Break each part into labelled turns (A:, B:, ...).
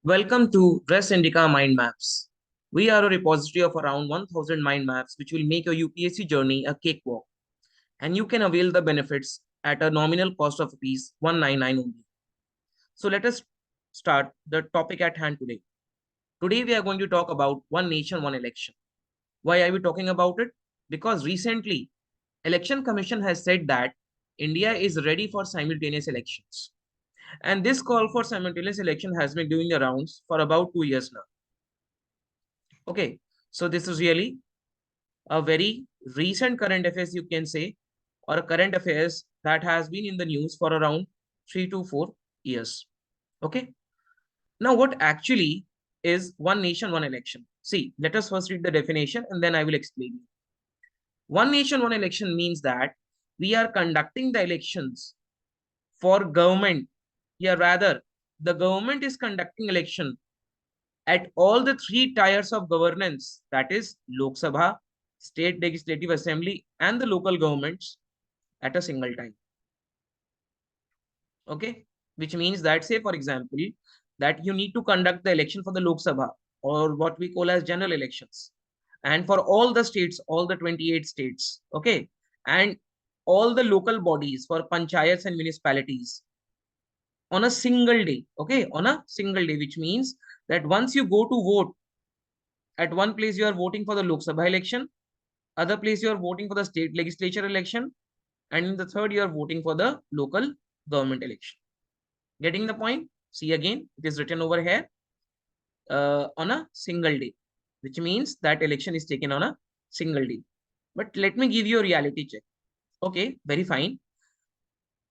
A: Welcome to Res Indica Mind Maps. We are a repository of around 1000 mind maps which will make your UPSC journey a cakewalk, and you can avail the benefits at a nominal cost of Rs 199 only. So let us start the topic at hand today. Today we are going to talk about one nation, one election. Why are we talking about it? Because recently Election Commission has said that India is ready for simultaneous elections. And this call for simultaneous election has been doing the rounds for about 2 years now. Okay, so this is really a very recent current affairs, you can say, or a current affairs that has been in the news for around 3 to 4 years. Okay, now what actually is one nation, one election? See, let us first read the definition and then I will explain. One nation, one election means that we are conducting the elections for government. Yeah, rather, the government is conducting election at all the three tiers of governance, that is Lok Sabha, state legislative assembly, and the local governments at a single time. Okay, which means that, say for example, that you need to conduct the election for the Lok Sabha, or what we call as general elections, and for all the states, all the 28 states. Okay, and all the local bodies for panchayats and municipalities on a single day. Okay, on a single day, which means that once you go to vote, at one place you are voting for the Lok Sabha election, other place you are voting for the state legislature election, and in the third you are voting for the local government election. Getting the point? See, again, it is written over here on a single day, which means that election is taken on a single day. But let me give you a reality check. Okay, very fine.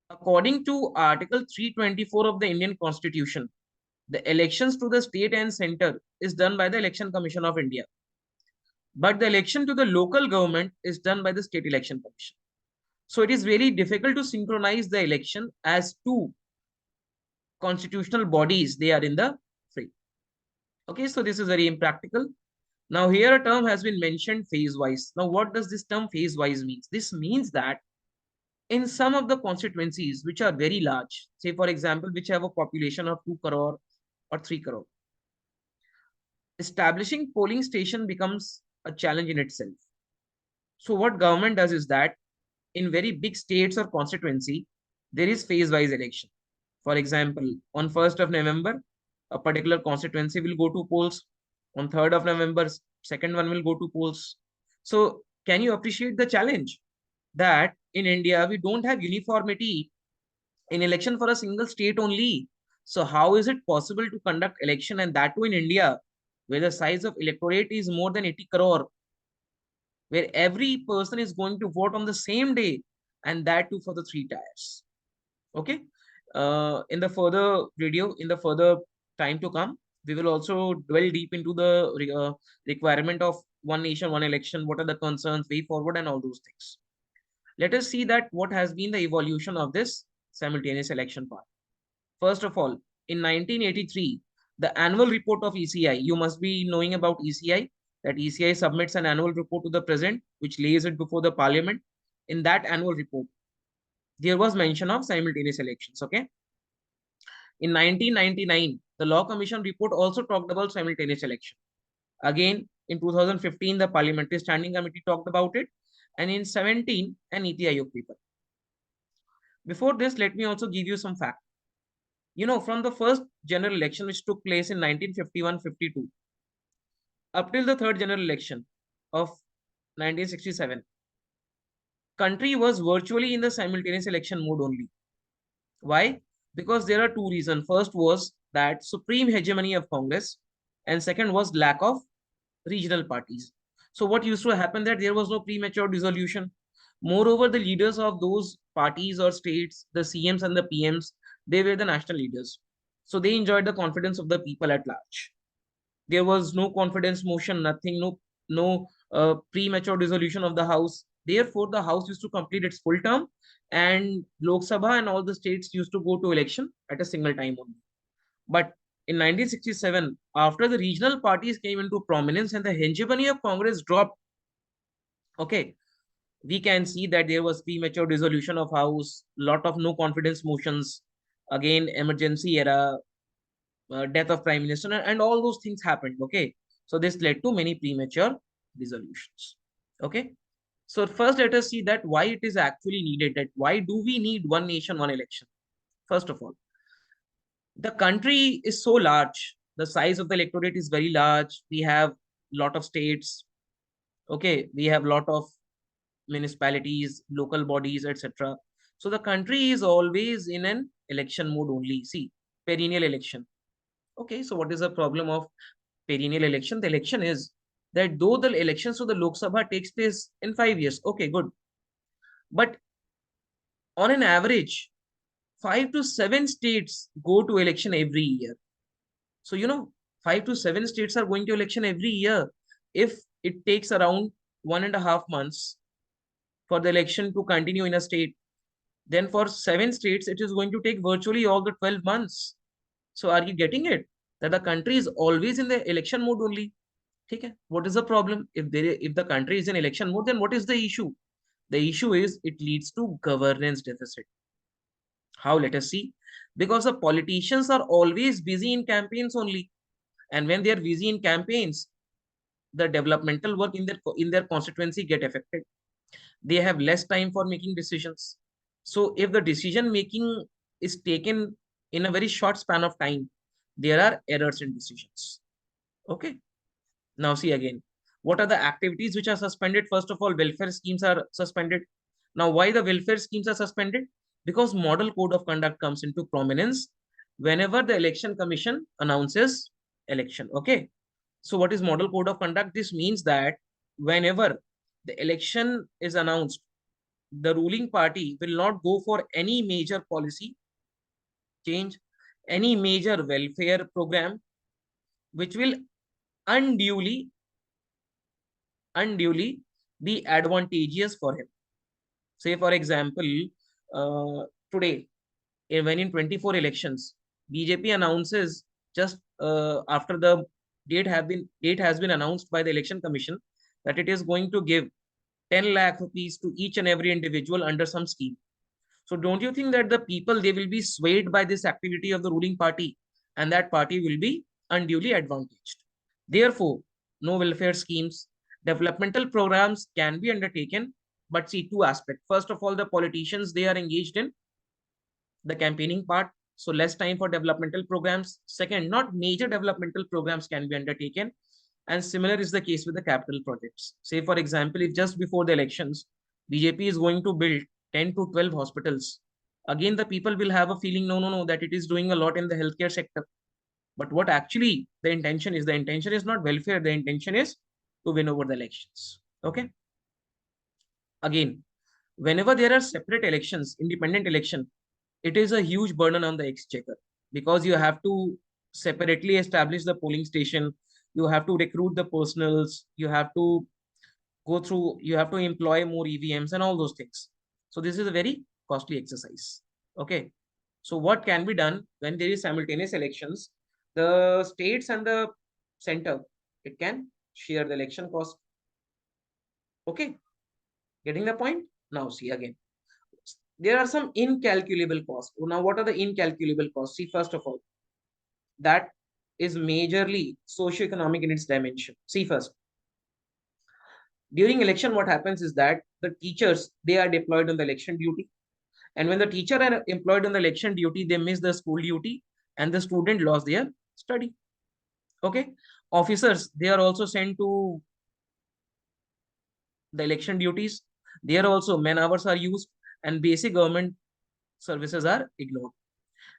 A: According to Article 324 of the Indian Constitution, the elections to the state and center is done by the Election Commission of India. But the election to the local government is done by the State Election Commission. So it is very difficult to synchronize the election as two constitutional bodies. They are in the free. Okay, so this is very impractical. Now here a term has been mentioned phase-wise. Now what does this term phase-wise means? This means that in some of the constituencies which are very large, say for example, which have a population of 2 crore or 3 crore, establishing polling station becomes a challenge in itself. So what government does is that in very big states or constituency, there is phase-wise election. For example, on 1st of November, a particular constituency will go to polls. On 3rd of November, second one will go to polls. So can you appreciate the challenge that in India, we don't have uniformity in election for a single state only. So how is it possible to conduct election, and that too in India, where the size of electorate is more than 80 crore, where every person is going to vote on the same day, and that too for the three tiers. Okay. In the further video, in the further time to come, we will also dwell deep into the requirement of one nation, one election. What are the concerns, way forward, and all those things. Let us see that what has been the evolution of this simultaneous election part. First of all, in 1983, the annual report of ECI, you must be knowing about ECI, that ECI submits an annual report to the president, which lays it before the parliament. In that annual report, there was mention of simultaneous elections. Okay. In 1999, the Law Commission report also talked about simultaneous election. Again, in 2015, the Parliamentary Standing Committee talked about it. And in 17, an NITI Aayog paper. Before this, let me also give you some facts. You know, from the first general election, which took place in 1951-52, up till the third general election of 1967, country was virtually in the simultaneous election mode only. Why? Because there are two reasons. First was that supreme hegemony of Congress, and second was lack of regional parties. So what used to happen that there was no premature dissolution. Moreover, the leaders of those parties or states, the CMs and the PMs, they were the national leaders. So they enjoyed the confidence of the people at large. There was no confidence motion, nothing, no premature dissolution of the House. Therefore, the House used to complete its full term, and Lok Sabha and all the states used to go to election at a single time only. But in 1967, after the regional parties came into prominence and the hegemony of Congress dropped, okay, we can see that there was premature dissolution of House, lot of no confidence motions, again emergency era, death of prime minister, and all those things happened. Okay, so this led to many premature dissolutions. Okay, so first let us see that why it is actually needed, that why do we need one nation, one election. First of all, the country is so large, the size of the electorate is very large, we have lot of states, okay, we have lot of municipalities, local bodies, etc. So the country is always in an election mode only. See, perennial election. Okay, so what is the problem of perennial election? The election is that though the election, so the Lok Sabha takes place in 5 years. Okay, good. But on an average, 5 to 7 states go to election every year. So, 5 to 7 states are going to election every year. If it takes around 1.5 months for the election to continue in a state, then for 7 states, it is going to take virtually all the 12 months. So are you getting it? That the country is always in the election mode only. Okay. What is the problem? If the country is in election mode, then what is the issue? The issue is it leads to governance deficit. How? Let us see. Because the politicians are always busy in campaigns only. And when they are busy in campaigns, the developmental work in their constituency get affected. They have less time for making decisions. So if the decision making is taken in a very short span of time, there are errors in decisions. Okay. Now see again, what are the activities which are suspended? First of all, welfare schemes are suspended. Now, why the welfare schemes are suspended? Because model code of conduct comes into prominence whenever the election commission announces election. Okay. So what is model code of conduct? This means that whenever the election is announced, the ruling party will not go for any major policy change, any major welfare program, which will unduly, unduly be advantageous for him. Say, for example, today, when in 24 elections, BJP announces just after the date has been announced by the election commission that it is going to give 10 lakh rupees to each and every individual under some scheme. So don't you think that the people, they will be swayed by this activity of the ruling party, and that party will be unduly advantaged? Therefore, no welfare schemes, developmental programs can be undertaken, but see two aspects. First of all, the politicians, they are engaged in the campaigning part, so less time for developmental programs. Second, not major developmental programs can be undertaken, and similar is the case with the capital projects. Say, for example, if just before the elections, BJP is going to build 10 to 12 hospitals, again, the people will have a feeling, no, no, no, that it is doing a lot in the healthcare sector. But what actually the intention is? The intention is not welfare. The intention is to win over the elections. Okay. Again, whenever there are separate elections, independent election, it is a huge burden on the exchequer, because you have to separately establish the polling station. You have to recruit the personals. You have to you have to employ more EVMs and all those things. So this is a very costly exercise. Okay. So what can be done when there is simultaneous elections? The states and the center, it can share the election cost. Okay. Getting the point? Now see again. There are some incalculable costs. Now, what are the incalculable costs? See, first of all, that is majorly socioeconomic in its dimension. See, first, during election, what happens is that the teachers, they are deployed on the election duty. And when the teacher are employed on the election duty, they miss the school duty and the student lost their study. Okay. Officers, they are also sent to the election duties. There also man hours are used and basic government services are ignored.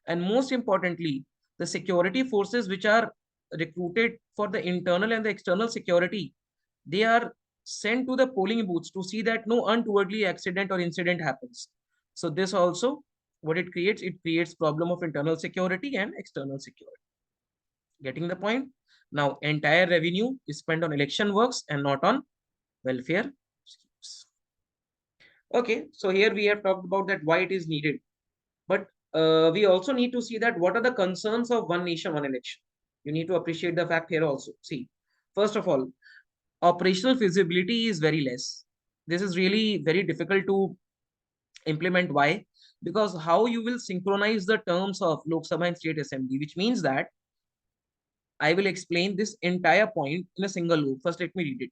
A: And most importantly, the security forces which are recruited for the internal and the external security, they are sent to the polling booths to see that no untowardly accident or incident happens. So this also, what it creates problem of internal security and external security. Getting the point? Now, entire revenue is spent on election works and not on welfare schemes. Okay, so here we have talked about that why it is needed. But we also need to see that what are the concerns of one nation, one election. You need to appreciate the fact here also. See, first of all, operational feasibility is very less. This is really very difficult to implement. Why? Because how you will synchronize the terms of Lok Sabha and State Assembly, which means that I will explain this entire point in a single loop. First, let me read it.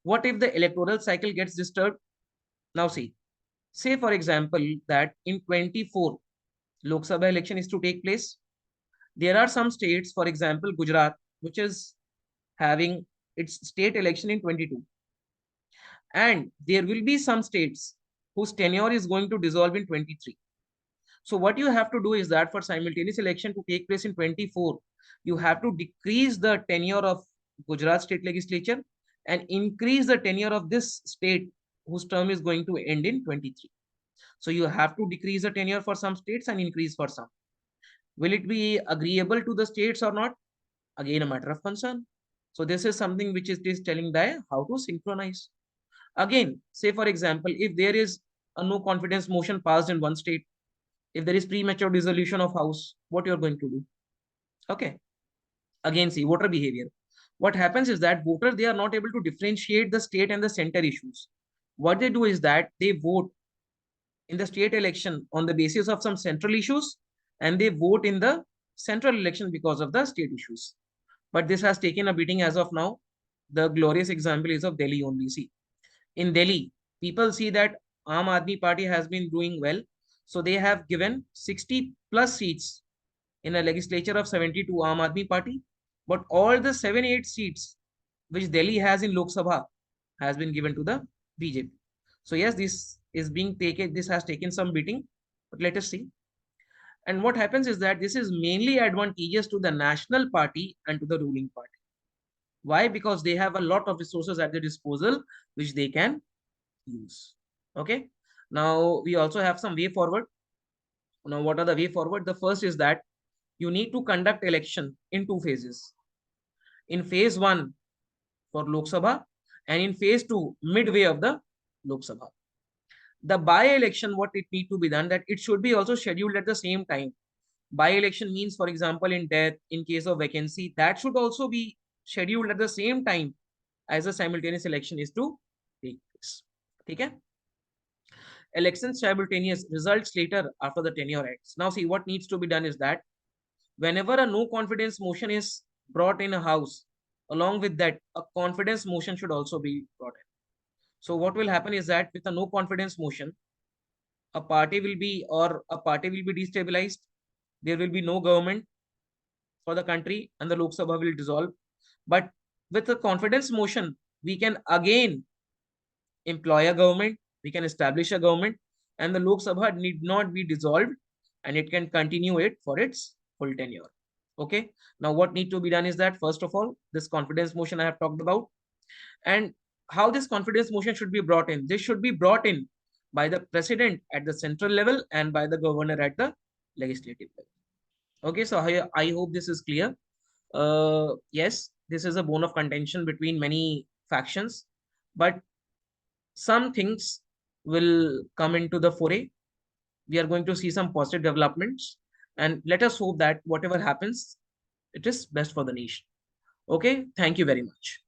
A: What if the electoral cycle gets disturbed? Now see, say for example that in 24 Lok Sabha election is to take place. There are some states, for example, Gujarat, which is having its state election in 22. And there will be some states whose tenure is going to dissolve in 23. So what you have to do is that for simultaneous election to take place in 24, you have to decrease the tenure of Gujarat state legislature and increase the tenure of this state whose term is going to end in 23. So you have to decrease the tenure for some states and increase for some. Will it be agreeable to the states or not? Again, a matter of concern. So this is something which is telling that how to synchronize. Again, say for example, if there is a no confidence motion passed in one state, if there is premature dissolution of house, what you're going to do? Okay. Again, see voter behavior. What happens is that voters, they are not able to differentiate the state and the center issues. What they do is that they vote in the state election on the basis of some central issues, and they vote in the central election because of the state issues. But this has taken a beating as of now. The glorious example is of Delhi only. See, in Delhi, people see that Aam Aadmi Party has been doing well. So they have given 60 plus seats in a legislature of 72 Aam Aadmi Party. But all the 7-8 seats which Delhi has in Lok Sabha has been given to the BJP. So yes, this is being taken, this has taken some beating, but let us see. And what happens is that this is mainly advantageous to the national party and to the ruling party. Why? Because they have a lot of resources at their disposal, which they can use. Okay. Now we also have some way forward. Now, what are the way forward? The first is that you need to conduct election in 2 phases. In phase 1 for Lok Sabha and in phase 2 midway of the Lok Sabha. The by-election, what it need to be done, that it should be also scheduled at the same time. By-election means, for example, in death, in case of vacancy, that should also be scheduled at the same time as a simultaneous election is to take place. Okay? Elections simultaneous, results later after the tenure acts. Now see, what needs to be done is that whenever a no confidence motion is brought in a house, along with that, a confidence motion should also be brought in. So what will happen is that with a no confidence motion, a party will be destabilized. There will be no government for the country and the Lok Sabha will dissolve. But with a confidence motion, we can again employ a government, we can establish a government, and the Lok Sabha need not be dissolved and it can continue it for its full tenure. Okay. Now, what need to be done is that, first of all, this confidence motion I have talked about, and how this confidence motion should be brought in. This should be brought in by the president at the central level and by the governor at the legislative level. Okay, so I hope this is clear. Yes, this is a bone of contention between many factions, but some things will come into the foray. We are going to see some positive developments, and let us hope that whatever happens, it is best for the nation. Okay, thank you very much.